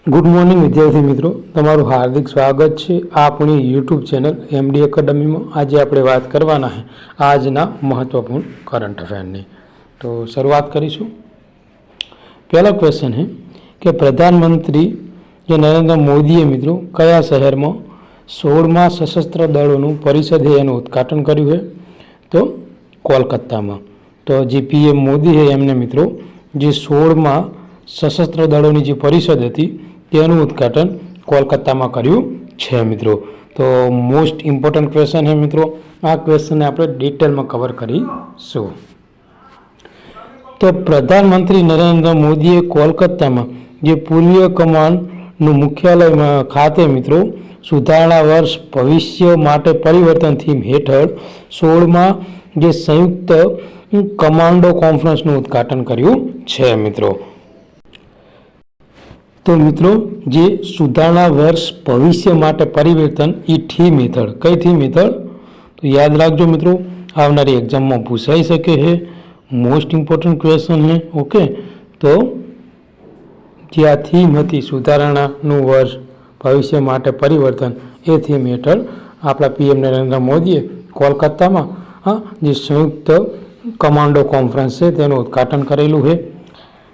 Good morning વિદ્યાર્થી મિત્રો, તમારું હાર્દિક સ્વાગત છે આપણી યુટ્યુબ ચેનલ એમડી એકેડમીમાં। આજે આપણે વાત કરવાના છે આજના મહત્વપૂર્ણ કરંટ અફેરની। તો શરૂઆત કરીશું। પહેલો ક્વેશ્ચન है કે પ્રધાનમંત્રી જે નરેન્દ્ર મોદીએ મિત્રો કયા શહેરમાં 16મા સશસ્ત્ર દળોનું પરિષદ છે એનું ઉદ્ઘાટન કર્યું છે? તો કોલકાતામાં। તો જે પીએમ મોદી છે એમને મિત્રો જે 16મા સશસ્ત્ર દળોની જે પરિષદ હતી તેનું ઉદ્ઘાટન કોલકાતામાં કર્યું છે મિત્રો। તો મોસ્ટ ઇમ્પોર્ટન્ટ ક્વેશ્ચન છે મિત્રો, આ ક્વેશ્ચનને આપણે ડિટેલમાં કવર કરીશું। તો પ્રધાનમંત્રી નરેન્દ્ર મોદીએ કોલકાતામાં જે પૂર્વીય કમાન્ડનું મુખ્યાલય ખાતે મિત્રો સુધારણા વર્ષ ભવિષ્ય માટે પરિવર્તન થીમ હેઠળ 16મા જે સંયુક્ત કમાન્ડો કોન્ફરન્સનું ઉદ્ઘાટન કર્યું છે મિત્રો। તો મિત્રો જે સુધારણા વર્ષ ભવિષ્ય માટે પરિવર્તન એ થીમ હેઠળ, કઈ થીમ હેઠળ? તો યાદ રાખજો મિત્રો, આવનારી એક્ઝામમાં પૂછાઈ શકે છે, મોસ્ટ ઇમ્પોર્ટન્ટ ક્વેશ્ચન છે। ઓકે, તો જે આ થીમ હતી સુધારણાનું વર્ષ ભવિષ્ય માટે પરિવર્તન, એ થીમ હેઠળ આપણા પીએમ નરેન્દ્ર મોદીએ કોલકાતામાં જે સંયુક્ત કમાન્ડો કોન્ફરન્સ છે તેનું ઉદ્ઘાટન કરેલું છે।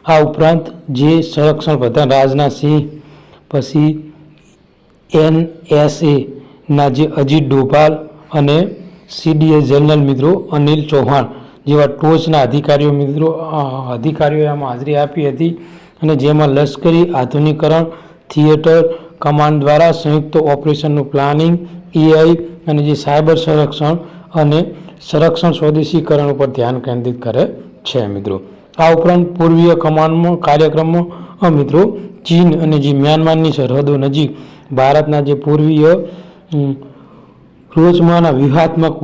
આ ઉપરાંત જે સંરક્ષણ પ્રધાન રાજનાથસિંહ, પછી NSAના જે અજીત ડોભાલ અને CDS જનરલ મિત્રો અનિલ ચૌહાણ જેવા ટોચના અધિકારીઓએ આમાં હાજરી આપી હતી। અને જેમાં લશ્કરી આધુનિકરણ, થિયેટર કમાન્ડ દ્વારા સંયુક્ત ઓપરેશનનું પ્લાનિંગ, AI અને જે સાયબર સંરક્ષણ અને સંરક્ષણ સ્વદેશીકરણ ઉપર ધ્યાન કેન્દ્રિત કરે છે મિત્રો। આ ઉપરાંત પૂર્વીય કમાન્ડમાં કાર્યક્રમમાં મિત્રો ચીન અને જે મ્યાનમારની સરહદો નજીક ભારતના જે પૂર્વીય રોજમાના વ્યૂહાત્મક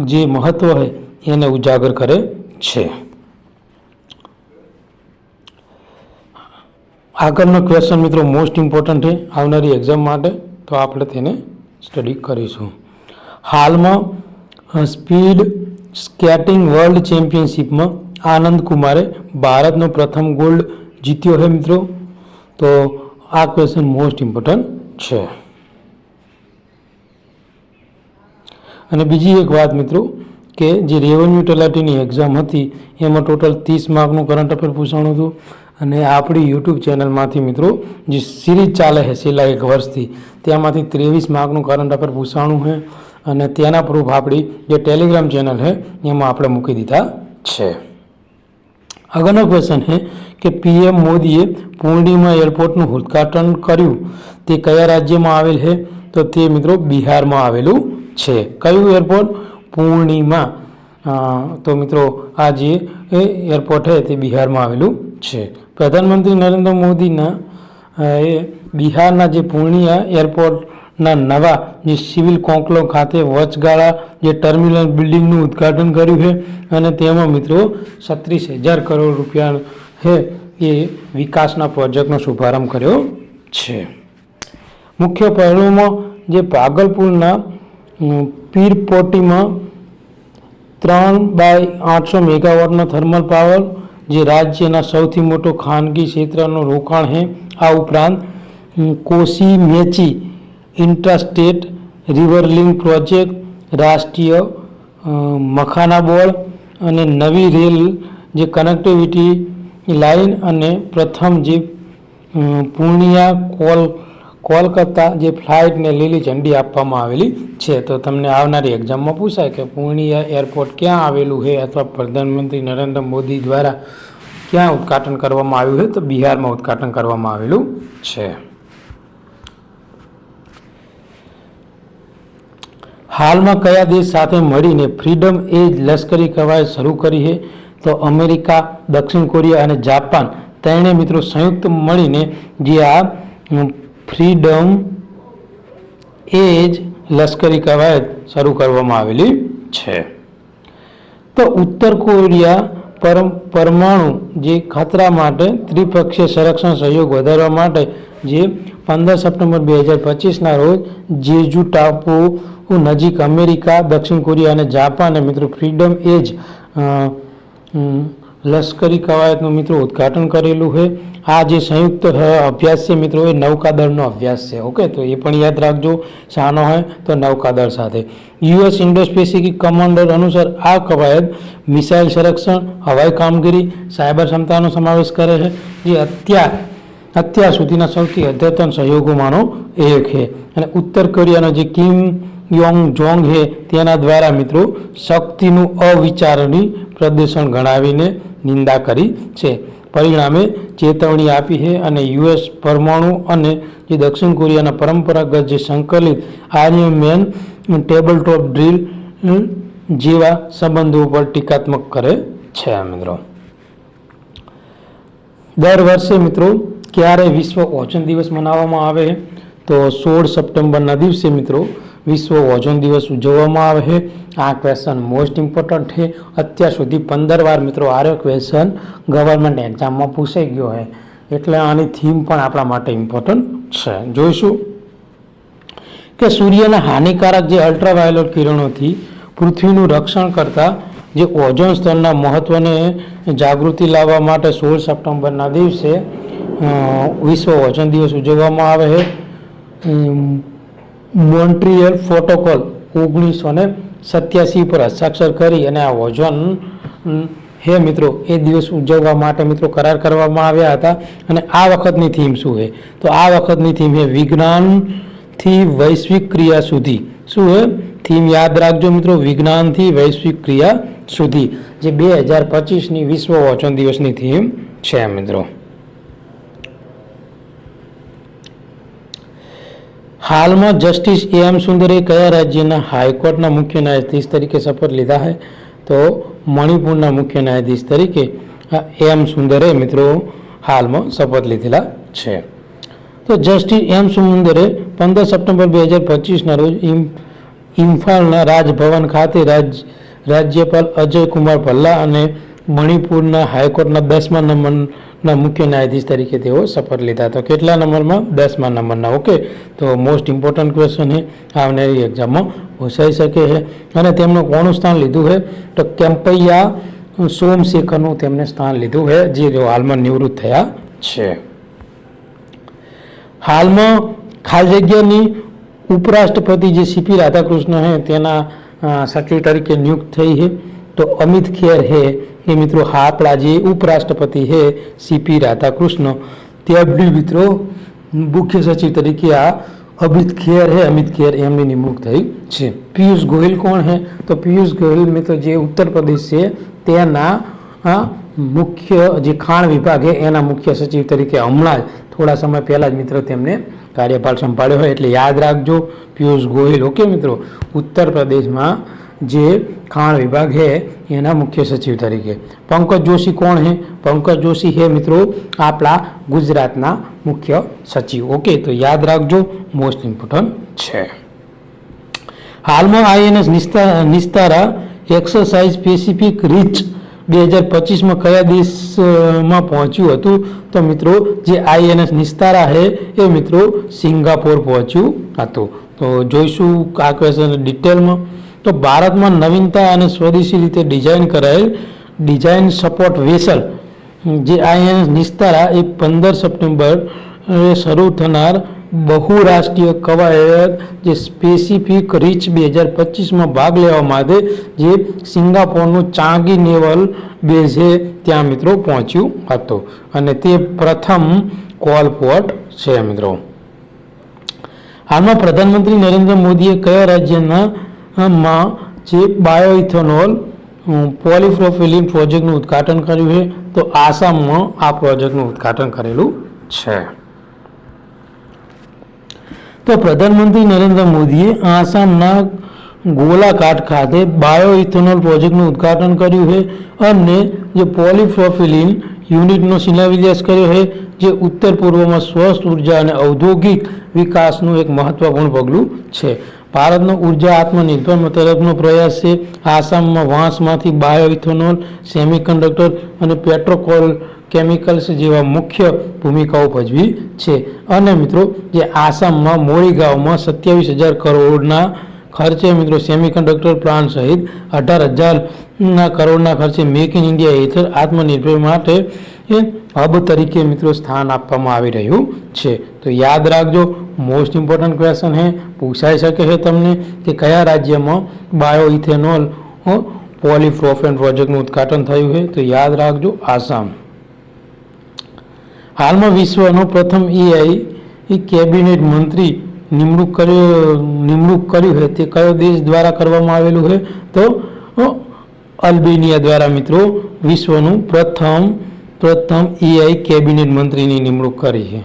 જે મહત્વ છે એને ઉજાગર કરે છે। આગળનો ક્વેશ્ચન મિત્રો મોસ્ટ ઇમ્પોર્ટન્ટ છે આવનારી એક્ઝામ માટે, તો આપણે તેને સ્ટડી કરીશું। હાલમાં સ્પીડ સ્કેટિંગ વર્લ્ડ ચેમ્પિયનશિપમાં આનંદ કુમારે ભારતનો પ્રથમ ગોલ્ડ જીત્યો છે મિત્રો। તો આ ક્વેશ્ચન મોસ્ટ ઇમ્પોર્ટન્ટ છે। અને બીજી એક વાત મિત્રો કે જે રેવન્યુ તલાટીની એક્ઝામ હતી એમાં ટોટલ 30 માર્કનું કરંટ અફેર પૂછાણું હતું। અને આપણી યુટ્યુબ ચેનલમાંથી મિત્રો જે સિરીઝ ચાલે છે છેલ્લા એક વર્ષથી તેમાંથી 23 માર્કનું કરંટ અફેર પૂછાણું છે। અને તેના પ્રૂફ આપણી જે ટેલિગ્રામ ચેનલ છે એમાં આપણે મૂકી દીધા છે। આગળનો ક્વેશ્ચન છે કે પીએમ મોદીએ પૂર્ણિમા એરપોર્ટનું ઉદ્ઘાટન કર્યું તે કયા રાજ્યમાં આવેલ છે? તો તે મિત્રો બિહારમાં આવેલું છે। કયું એરપોર્ટ? પૂર્ણિમા। તો મિત્રો આ જે એરપોર્ટ છે તે બિહારમાં આવેલું છે। પ્રધાનમંત્રી નરેન્દ્ર મોદીના બિહારના જે પૂર્ણિયા એરપોર્ટના નવા જે સિવિલ કોન્ક્લેવ ખાતે વચગાળા જે ટર્મિનલ બિલ્ડિંગનું ઉદ્ઘાટન કર્યું છે। અને તેમાં મિત્રો 36,000 કરોડ રૂપિયા છે એ વિકાસના પ્રોજેક્ટનો શુભારંભ કર્યો છે। મુખ્ય પહેલોમાં જે ભાગલપુરના પીરપોટીમાં 3/800 મેગાવોટનો થર્મલ પાવર જે રાજ્યના સૌથી મોટો ખાનગી ક્ષેત્રનું રોકાણ છે। આ ઉપરાંત Kosi Mechi Intrastate River Link Project, Rashtriya Makhana board અને નવી રેલ જે કનેક્ટિવિટી લાઇન અને પ્રથમ જે પૂર્ણિયા કોલકાતા જે ફ્લાઇટને લીલી ઝંડી આપવામાં આવેલી છે। તો તમને આવનારી એક્ઝામમાં પૂછાય કે પૂર્ણિયા એરપોર્ટ ક્યાં આવેલું છે અથવા પ્રધાનમંત્રી નરેન્દ્ર મોદી દ્વારા ક્યાં ઉદ્ઘાટન કરવામાં આવ્યું છે? તો બિહારમાં ઉદ્ઘાટન કરવામાં આવેલું છે। હાલમાં કયા દેશ સાથે મળીને ફ્રીડમ એજ લશ્કરી કવાયત શરૂ કરી છે? તો અમેરિકા, દક્ષિણ કોરિયા અને જાપાન ત્રણે મિત્રો સંયુક્ત મળીને જે આ ફ્રીડમ એજ લશ્કરી કવાયત શરૂ કરવામાં આવેલી છે। તો ઉત્તર કોરિયા પરમાણુ જે ખતરા માટે ત્રિપક્ષીય સંરક્ષણ સહયોગ વધારવા માટે જે 15 સપ્ટેમ્બર 2025ના રોજ જેજુ ટાપુ નજીક અમેરિકા, દક્ષિણ કોરિયા અને જાપાને મિત્રો ફ્રીડમ એજ લશ્કરી કવાયતનું મિત્રો ઉદ્ઘાટન કરેલું છે। આ જે સંયુક્ત અભ્યાસ છે મિત્રો એ નૌકાદળનો અભ્યાસ છે. ઓકે, તો એ પણ યાદ રાખજો. શાનો હોય તો નૌકાદળ સાથે. યુએસ ઇન્ડો પેસિફિક કમાન્ડર અનુસાર આ કવાયત મિસાઇલ સંરક્ષણ, હવાઈ કામગીરી, સાયબર ક્ષમતાનો સમાવેશ કરે છે, જે અત્યાર સુધીના સૌથી અદ્યતન સહયોગોમાંનો એક છે. અને ઉત્તર કોરિયાનો જે કિમ યોંગ જોંગ છે તેના દ્વારા મિત્રો શક્તિનું અવિચારણી પ્રદર્શન ગણાવીને નિંદા કરી છે. પરિણામે ચેતવણી આપી છે અને યુએસ પરમાણુ અને જે દક્ષિણ કોરિયાના પરંપરાગત જે સંકલિત આર્યમેન ટેબલટોપ ડ્રીલ જેવા સંબંધો ઉપર ટીકાત્મક કરે છે. મિત્રો દર વર્ષે મિત્રો ક્યારે વિશ્વ ઓઝોન દિવસ મનાવવામાં આવે તો 16 સપ્ટેમ્બરના દિવસે મિત્રો વિશ્વ ઓઝોન દિવસ ઉજવવામાં આવે છે. આ ક્વેશ્ચન મોસ્ટ ઇમ્પોર્ટન્ટ છે. અત્યાર સુધી 15 વાર મિત્રો આ ક્વેશ્ચન ગવર્મેન્ટ એક્ઝામમાં પૂછાઈ ગયો છે, એટલે આની થીમ પણ આપણા માટે ઇમ્પોર્ટન્ટ છે. જોઈશું કે સૂર્યના હાનિકારક જે અલ્ટ્રાવાયોલેટ કિરણોથી પૃથ્વીનું રક્ષણ કરતા જે ઓઝોન સ્તરના મહત્વને જાગૃતિ લાવવા માટે 16 સપ્ટેમ્બરના દિવસે વિશ્વ ઓઝોન દિવસ ઉજવવામાં આવે છે. મોન્ટ્રીયલ પ્રોટોકોલ 1987 પર હસ્તાક્ષર કરી અને આ ઓઝોન હે મિત્રો એ દિવસ ઉજવવા માટે મિત્રો કરાર કરવામાં આવ્યા હતા. અને આ વખતની થીમ શું છે તો આ વખતની થીમ છે વિજ્ઞાનથી વૈશ્વિક ક્રિયા સુધી. શું છે થીમ? યાદ રાખજો મિત્રો, વિજ્ઞાનથી વૈશ્વિક ક્રિયા સુધી, જે 2025ની વિશ્વ ઓઝોન દિવસની થીમ છે. મિત્રો હાલમાં જસ્ટિસ એમ સુંદરે કયા રાજ્યના હાઈકોર્ટના મુખ્ય ન્યાયાધીશ તરીકે શપથ લીધા છે તો મણિપુરના મુખ્ય ન્યાયાધીશ તરીકે એમ સુંદરે મિત્રો હાલમાં શપથ લીધેલા છે. તો જસ્ટિસ એમ સુંદરે 15 સપ્ટેમ્બર 2025ના રોજ ઇમ્ફાલના રાજભવન ખાતે રાજ્યપાલ અજય કુમાર ભલ્લા અને મણિપુરના હાઈકોર્ટના 10મા નંબરના મુખ્ય ન્યાયાધીશ તરીકે તેઓ શપથ લીધા. તો કેટલા નંબરમાં? 10મા નંબરના. ઓકે, તો મોસ્ટ ઇમ્પોર્ટન્ટ ક્વેશ્ચન છે, આવનારી એક્ઝામમાં પૂછાઈ શકે છે. અને તેમનું કોનું સ્થાન લીધું છે તો કેમ્પૈયા સોમશેખરનું તેમને સ્થાન લીધું છે, જે હાલમાં નિવૃત્ત થયા છે. હાલમાં ખાલી જગ્યાની ઉપરાષ્ટ્રપતિ જે સીપી રાધાકૃષ્ણ છે તેના સચિવ તરીકે નિયુક્ત થઈ છે. તો અમિત ખેર છે એ મિત્રો આપણા જે ઉપરાષ્ટ્રપતિ છે સીપી રાધાકૃષ્ણ તેમની મિત્રો મુખ્ય સચિવ તરીકે આ અમિત ખેર એમની નિમણૂક થઈ છે. પિયુષ ગોયલ કોણ છે તો પિયુષ ગોયલ મિત્રો જે ઉત્તર પ્રદેશ છે તેના મુખ્ય જે ખાણ વિભાગ છે એના મુખ્ય સચિવ તરીકે હમણાં જ થોડા સમય પહેલાં જ મિત્રો તેમને કાર્યભાર સંભાળ્યો હોય, એટલે યાદ રાખજો પિયુષ ગોયલ. ઓકે મિત્રો, ઉત્તર પ્રદેશમાં જે ખાણ વિભાગ છે એના મુખ્ય સચિવ તરીકે. પંકજ જોશી કોણ છે? પંકજ જોશી છે મિત્રો આપણા ગુજરાતના મુખ્ય સચિવ. ઓકે, તો યાદ રાખજો, મોસ્ટ ઇમ્પોર્ટન્ટ છે. હાલમાં આઈએનએસ નિસ્તારા એક્સરસાઇઝ પેસિફિક રીચ 2025માં કયા દેશમાં પહોંચ્યું હતું તો મિત્રો જે આઈએનએસ નિસ્તારા છે એ મિત્રો સિંગાપોર પહોંચ્યું હતું. તો જોઈશું આ ક્વેશ્ચન ડિટેલમાં. તો ભારતમાં નવીનતા અને સ્વદેશી રીતે ડિઝાઇન કરાયેલ ડિઝાઇન સપોર્ટ વેસલ જે આઈએનએસ નિસ્તારા એ 15 સપ્ટેમ્બર શરૂ થનાર બહુરાષ્ટ્રીય કવાયત જે સ્પેસિફિક રીચ 2025માં ભાગ લેવા માટે જે સિંગાપોરનું ચાંગી નેવલ બેઝ છે ત્યાં મિત્રો પહોંચ્યું હતું અને તે પ્રથમ કોલ પોર્ટ છે. મિત્રો હાલમાં પ્રધાનમંત્રી નરેન્દ્ર મોદીએ કયા રાજ્યના માં જે બાયોઇથેનોલ પોલિપ્રોપિલિન પ્રોજેક્ટનું ઉદ્ઘાટન કર્યું છે તો આસામમાં આ પ્રોજેક્ટનું ઉદ્ઘાટન કરેલું છે. તો પ્રધાનમંત્રી નરેન્દ્ર મોદીએ આસામના ગોલાઘાટ ખાતે બાયોઇથેનોલ પ્રોજેક્ટનું ઉદ્ઘાટન કર્યું છે અને જે પોલિપ્રોપિલિન યુનિટનો શિલાન્યાસ કર્યો છે, જે ઉત્તર પૂર્વમાં સ્વસ્થ ઉર્જા અને ઔદ્યોગિક વિકાસનું એક મહત્વપૂર્ણ પગલું છે. ભારતનો ઉર્જા આત્મનિર્ભર તરફનો પ્રયાસ છે. આસામમાં વાંસમાંથી બાયોઇથેનોલ, સેમિકન્ડક્ટર અને કેમિકલ્સ જેવા મુખ્ય ભૂમિકાઓ ભજવી છે. અને મિત્રો જે આસામમાં મોરીગાંવમાં 27,000 કરોડના ખર્ચે મિત્રો સેમિકન્ડક્ટર પ્લાન્ટ સહિત 18,000 કરોડના ખર્ચે મેક ઇન ઇન્ડિયા હેઠળ આત્મનિર્ભર માટે હબ તરીકે મિત્રો સ્થાન આપવામાં આવી રહ્યું છે. તો યાદ રાખજો, મોસ્ટ ઇમ્પોર્ટન્ટ ક્વેશ્ચન હે, પૂછાઈ શકે છે તમને કે કયા રાજ્યમાં બાયો ઇથેનોલ પોલીપ્રોપેન પ્રોજેક્ટનું ઉદ્ઘાટન થયું છે? તો યાદ રાખજો, આસામ. હાલમાં વિશ્વનો પ્રથમ AI કેબિનેટ મંત્રી નિમણૂક કર્યું છે તે કયો દેશ દ્વારા કરવામાં આવેલું છે? તો અલ્બેનિયા દ્વારા મિત્રો વિશ્વનું પ્રથમ AI કેબિનેટ મંત્રીની નિમણૂક કરી છે.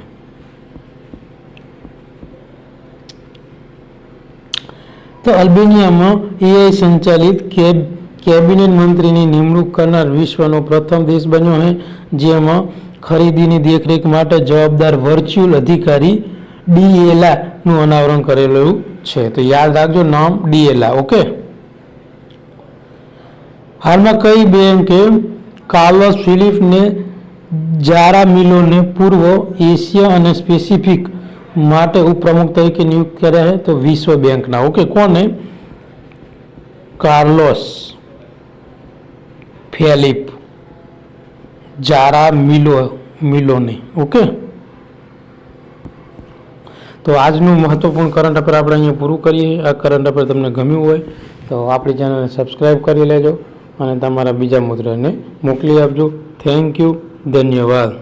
તો અલ્બેનિયામાં AI સંચાલિત કેબિનેટ મંત્રીની નિમણૂક કરનાર વિશ્વનો પ્રથમ દેશ બન્યો છે, જેમાં ખરીદીની દેખરેખ માટે જવાબદાર વર્ચ્યુઅલ અધિકારી DLA નું અનાવરણ કરેલું છે. તો યાદ રાખજો નામ DLA. ઓકે. હાલમાં કઈ બેંકે કાર્લોસ ફિલિપને જારામિલોને પૂર્વ એશિયા અને પેસિફિક માટે ઉપપ્રમુખ તરીકે નિયુક્ત કર્યા છે? તો વિશ્વ બેંકના. ઓકે. કોને? કાર્લોસ ફેલિપ જારામિલોને. ઓકે. તો આજનું મહત્વપૂર્ણ કરંટ અફેર આપણે અહીંયા પૂરું કરીએ. આ કરંટ અફેર તમને ગમ્યું હોય તો આપણી ચેનલને સબસ્ક્રાઈબ કરી લેજો અને તમારા બીજા મિત્રોને મોકલી આપજો. Thank you. ધન્યવાદ.